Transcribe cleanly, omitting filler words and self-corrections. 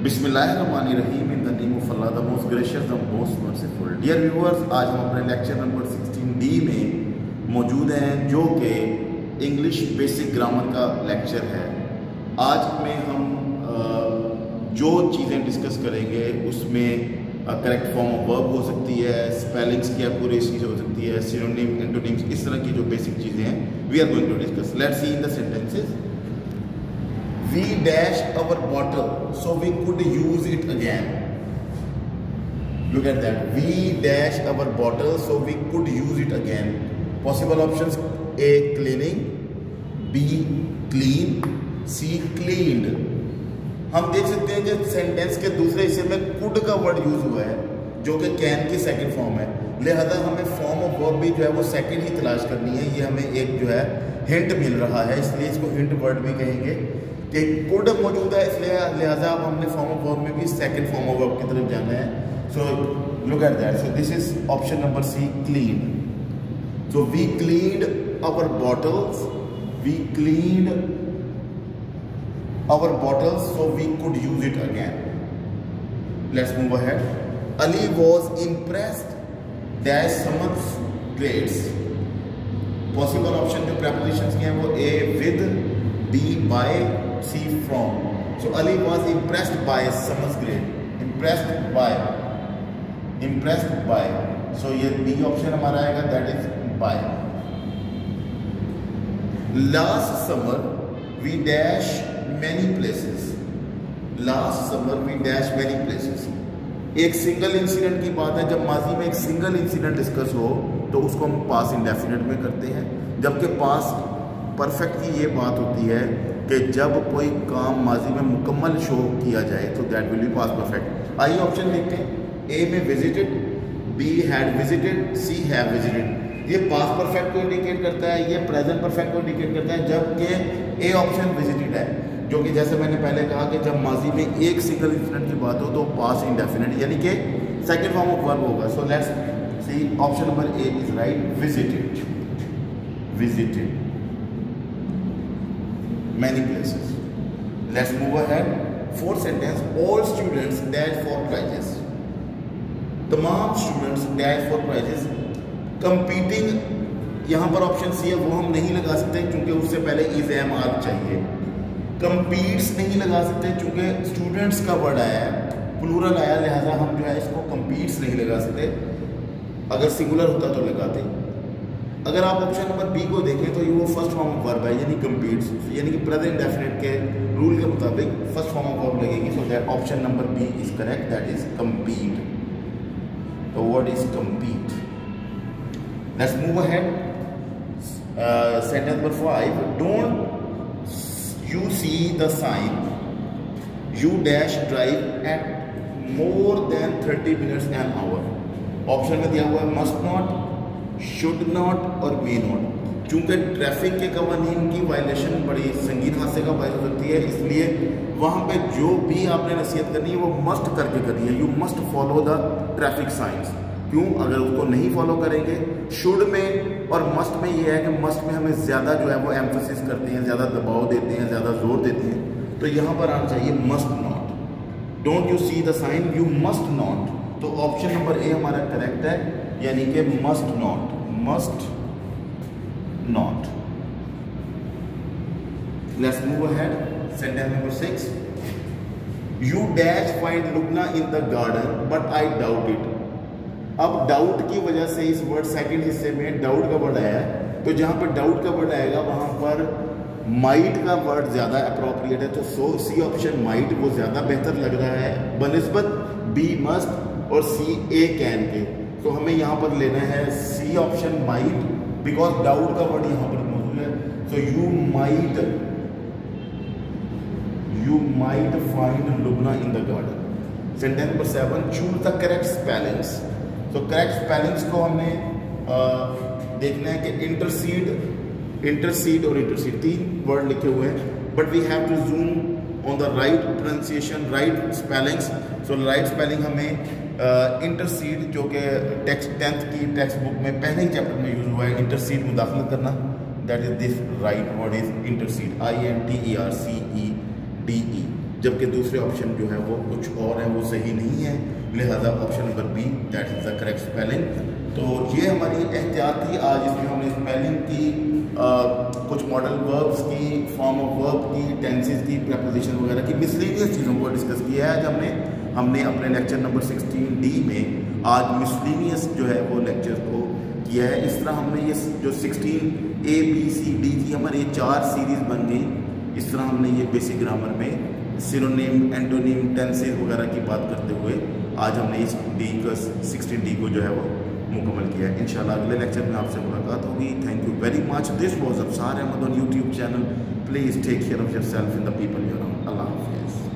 बिस्मिल्लाहिर्रहमानिर्रहीम in the name of Allah the most gracious the most merciful. Dear viewers, आज हम अपने lecture number 16D में मौजूद हैं, जो कि इंग्लिश बेसिक ग्रामर का लेक्चर है। आज में हम जो चीज़ें डिस्कस करेंगे उसमें करेक्ट फॉर्म ऑफ वर्ब हो सकती है, स्पेलिंग्स की एक्यूरेसी हो सकती है, सिनोनिम, एंटोनिम्स, इस तरह की जो बेसिक चीज़ें हैं we are going to discuss. Let's see in the sentences. We dashed our bottle so we could use it again. Look at that. We dashed our bottle so we could use it again. Possible options: A. Cleaning, B. Clean, C. Cleaned. हम देख सकते हैं कि sentence के दूसरे हिस्से में could का वर्ड यूज हुआ है, जो कि can की सेकंड फॉर्म है। लिहाजा हमें फॉर्म ऑफ वर्ब भी जो है वो सेकंड ही तलाश करनी है। ये हमें एक जो है हिंट मिल रहा है, इसलिए इसको हिंट वर्ड भी कहेंगे कि कुड मौजूद है, इसलिए लिहाजा अब हमने फॉर्म ऑफ वर्ब में भी सेकंड फॉर्म ऑफ वर्ब की तरफ जाना है। So look at that. So this is option number C, clean. So we cleaned our bottles, we cleaned our bottles so we could use it again. Let's move ahead. Ali was impressed that Smith grades. Possible option जो prepositions के हैं वो A with, B by, C from. So Ali was impressed by someone's grade. Impressed by. So ये B option हमारा आएगा, that is by. Last summer we dash many places. Last summer we dash many places. एक single incident की बात है। जब माजी में एक सिंगल इंसिडेंट डिस्कस हो तो उसको हम पास इंडेफिनिट में करते हैं, जबकि पास परफेक्ट की ये बात होती है कि जब कोई काम माजी में मुकम्मल शो किया जाए तो that will be past perfect. आइए ऑप्शन देखते हैं। ए में visited, B had visited, C have visited. ये पास परफेक्ट को इंडिकेट करता है, ये प्रेजेंट परफेक्ट को इंडिकेट करता है, जबकि ए ऑप्शन विजिटेड है, जो कि जैसे मैंने पहले कहा कि जब माजी में एक सिंगल इंसिडेंट की बात हो तो पास इंडेफिनिट यानी कि सेकेंड फॉर्म ऑफ वर्ब होगा। So let's see, option number A is right, visited. Visited many places. Let's move ahead. Fourth sentence. All students dash for prizes. तमाम students dash for prizes. Competing, यहाँ पर option C है, वो हम नहीं लगा सकते क्योंकि उससे पहले is am are चाहिए। Competes नहीं लगा सकते क्योंकि स्टूडेंट्स का वर्ड आया है, प्लूरल आया, लिहाजा हम जो है इसको competes नहीं लगा सकते। अगर सिंगुलर होता तो लगाते। अगर आप ऑप्शन नंबर बी को देखें तो ये वो फर्स्ट फॉर्म ऑफ वर्ब है, यानी कम्पीट्स, यानी कि प्रेजेंट डेफिनेट के रूल के मुताबिक फर्स्ट फॉर्म ऑफ वर्ब लगेगी। So that option number B is correct, that is compete. The word is compete. Let's move ahead. Sentence number 5। Don't you see the sign you dash drive at more than 30 minutes an hour. Option में दिया हुआ है must not, should not और may not. चूंकि traffic के कवानीन की violation बड़ी संगीन हादसे का बायस हो सकती है, इसलिए वहाँ पे जो भी आपने नसीहत करनी है वो मस्ट करके करनी है। You must follow the traffic science. क्यों? अगर उसको नहीं फॉलो करेंगे, शुड में और मस्ट में ये है कि मस्ट में हमें ज़्यादा जो है वो एम्फोसिस करते हैं, ज़्यादा दबाव देते हैं, ज़्यादा जोर देते हैं, तो यहाँ पर आना चाहिए must not. Don't you see the sign you must not. तो ऑप्शन नंबर ए हमारा करेक्ट है, यानी कि must not, must not. Let's move ahead. Sentence number 6। You dash find Lubna in the garden but I doubt it. अब doubt की वजह से इस वर्ड सेकंड हिस्से में डाउट का वर्ड आया है, तो जहां पर डाउट का वर्ड आएगा वहां पर माइट का वर्ड ज्यादा अप्रोप्रिएट है। तो सी ऑप्शन माइट वो ज्यादा बेहतर लग रहा है बनिस्बत बी मस्ट और सी ए कैन के। तो हमें यहाँ पर लेना है C option might, because doubt का वर्ड यहाँ पर मौजूद है। So you might find Lubna in the garden. Sentence number 7। Choose the correct spellings. तो करेक्ट स्पेलिंग्स को हमने देखना है कि इंटरसीड और इंटरसीड तीन वर्ड लिखे हुए हैं, but we have to zoom on the right pronunciation, right spellings. So right spelling हमें इंटरसीड, जो कि टेक्स्ट 10th की टेक्स्ट बुक में पहले ही चैप्टर में यूज हुआ है, इंटरसीड मुदाखलत करना, that is this right word is intercede, INTERCEDE। जबकि दूसरे ऑप्शन जो है वो कुछ और है, वो सही नहीं है। लिहाजा option number B that is the correct spelling. तो ये हमारी एहतियात थी आज, इसमें हमने स्पेलिंग की, कुछ मॉडल वर्ब्स की, फॉर्म ऑफ वर्ब की, टेंसेस की, प्रेपोजिशन वगैरह की मिसलेनियस चीज़ों को डिस्कस किया है। आज हमने अपने लेक्चर नंबर 16D में आज मिसलेनियस जो है वो लेक्चर को किया है। इस तरह हमने ये जो 16A B C D की हमारी 4 सीरीज़ बन गई। इस तरह हमने ये बेसिक ग्रामर में सिनोनिम, एंटोनिम, टेंसेस वगैरह की बात करते हुए आज हमने इस 16D को जो है वो मुकम्मल किया है। इंशाल्लाह अगले लेक्चर में आपसे मुलाकात होगी। Thank you very much. This was Afsar Ahmed on YouTube channel. Please take care of yourself and the people you around. Allah हाफिज़।